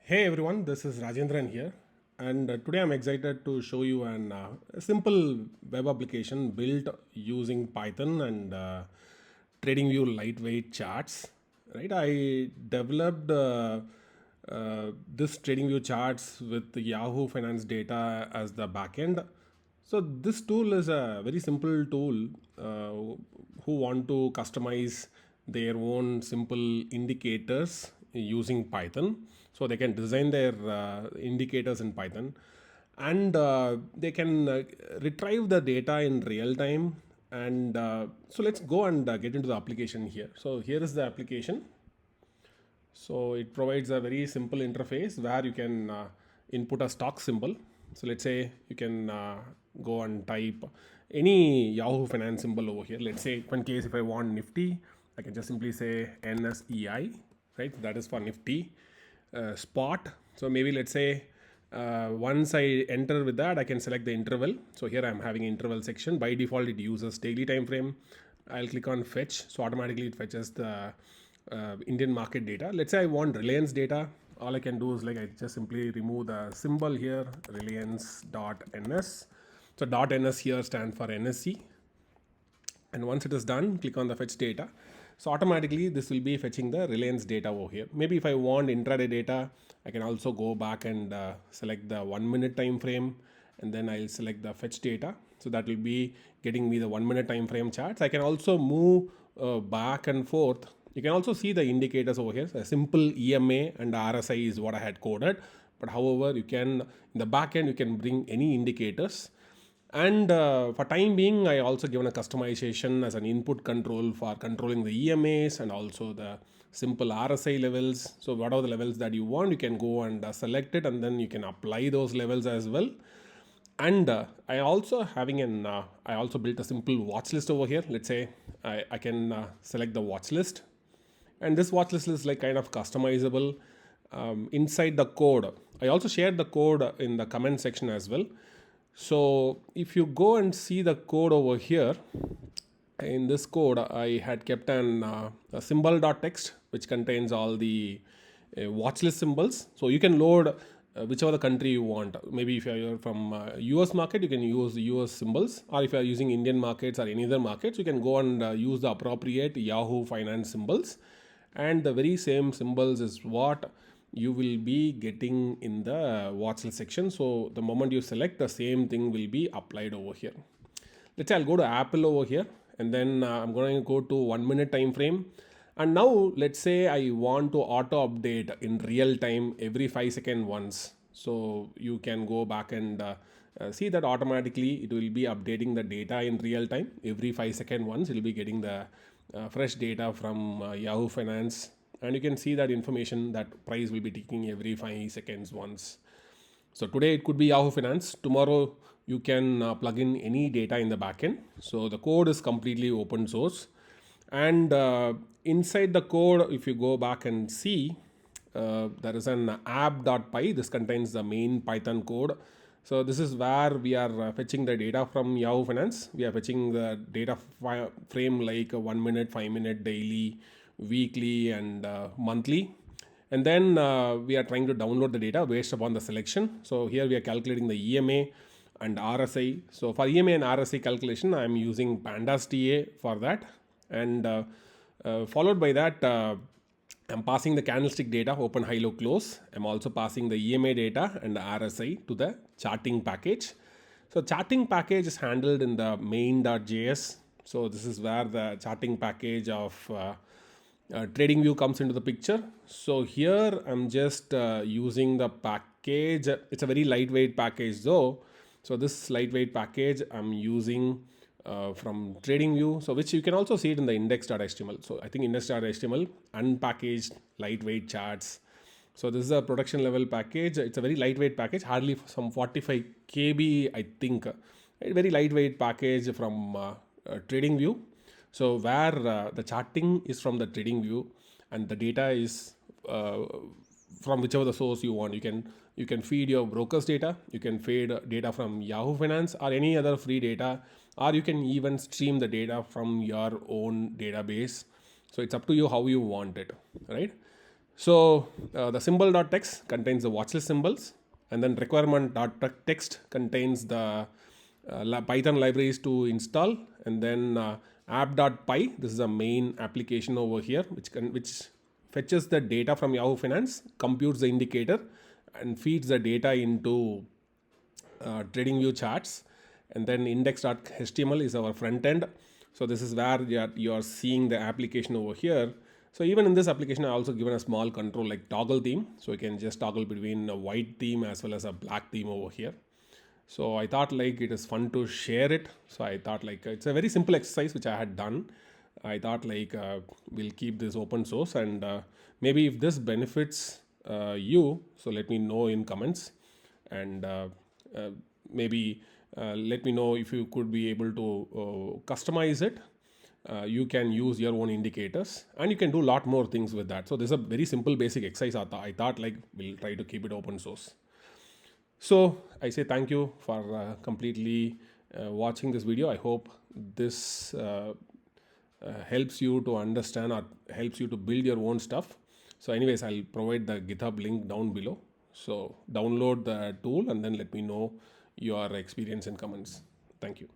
Hey everyone, this is Rajendran here, and today I'm excited to show you a simple web application built using Python and TradingView Lightweight Charts. Right, I developed this TradingView Charts with the Yahoo Finance data as the backend. So this tool is a very simple tool who want to customize their own simple indicators using Python. So they can design their indicators in Python, and they can retrieve the data in real time. And so let's go and get into the application here. So here is the application. So it provides a very simple interface where you can input a stock symbol. So let's say you can go and type any Yahoo Finance symbol over here. Let's say in case if I want Nifty, I can just simply say NSEI, right? That is for Nifty. Spot. So maybe let's say once I enter with that, I can select the interval. So here I'm having interval section. By default, it uses daily time frame. I'll click on fetch. So automatically it fetches the Indian market data. Let's say I want Reliance data. All I can do is like I just simply remove the symbol here, reliance.ns. So .ns here stands for NSE. And once it is done, click on the fetch data. So automatically this will be fetching the Reliance data over here. Maybe if I want intraday data, I can also go back and select the 1 minute time frame, and then I'll select the fetch data. So that will be getting me the 1 minute time frame charts. I can also move back and forth. You can also see the indicators over here. So a simple EMA and RSI is what I had coded. But however, you can, in the backend, you can bring any indicators. And for time being, I also given a customization as an input control for controlling the EMAs and also the simple RSI levels. So whatever the levels that you want, you can go and select it, and then you can apply those levels as well. And I also I also built a simple watch list over here. Let's say I can select the watch list, and this watch list is like kind of customizable inside the code. I also shared the code in the comment section as well. So if you go and see the code over here, in this code I had kept a symbol.txt which contains all the watch list symbols. So you can load whichever the country you want. Maybe if you're from US market, you can use US symbols, or if you're using Indian markets or any other markets, you can go and use the appropriate Yahoo Finance symbols. And the very same symbols is what you will be getting in the watch list section. So the moment you select, the same thing will be applied over here. Let's say I'll go to Apple over here, and then I'm going to go to 1 minute time frame. And now let's say I want to auto update in real time every 5 seconds once. So you can go back and see that automatically it will be updating the data in real time every 5 seconds once. It will be getting the fresh data from Yahoo Finance, and you can see that information, that price will be ticking every 5 seconds once. So today it could be Yahoo Finance. Tomorrow you can plug in any data in the backend. So the code is completely open source. And inside the code, if you go back and see, there is an app.py. This contains the main Python code. So this is where we are fetching the data from Yahoo Finance. We are fetching the data frame like 1 minute, 5 minute, daily, weekly, and monthly. And then we are trying to download the data based upon the selection. So here we are calculating the EMA and RSI. So for EMA and RSI calculation, I am using Pandas TA for that. And followed by that, I'm passing the candlestick data, open, high, low, close. I'm also passing the EMA data and the RSI to the charting package. So charting package is handled in the main.js. So this is where the charting package of TradingView comes into the picture. So here I'm just using the package. It's a very lightweight package though. So this lightweight package I'm using from TradingView, so which you can also see it in the index.html. So I think index.html, unpackaged lightweight charts. So this is a production level package. It's a very lightweight package, hardly some 45 KB, I think. A very lightweight package from TradingView. So where the charting is from the TradingView, and the data is from whichever the source you want. You can feed your broker's data, you can feed data from Yahoo Finance or any other free data, or you can even stream the data from your own database. So it's up to you how you want it, right? So the symbol.txt contains the watchlist symbols, and then requirement.text contains the Python libraries to install, and then app.py, this is a main application over here which fetches the data from Yahoo Finance, computes the indicator, and feeds the data into TradingView charts. And then index.html is our front end. So this is where you are seeing the application over here. So even in this application, I also given a small control like toggle theme. So you can just toggle between a white theme as well as a black theme over here. So I thought like it is fun to share it. So I thought like it's a very simple exercise which I had done. I thought like we'll keep this open source, and maybe if this benefits you, so let me know in comments, and maybe let me know if you could be able to customize it. You can use your own indicators, and you can do a lot more things with that. So this is a very simple basic exercise. I thought like we'll try to keep it open source. So I say thank you for completely watching this video. I hope this helps you to understand or helps you to build your own stuff. So anyways, I'll provide the GitHub link down below. So download the tool and then let me know your experience in comments. Thank you.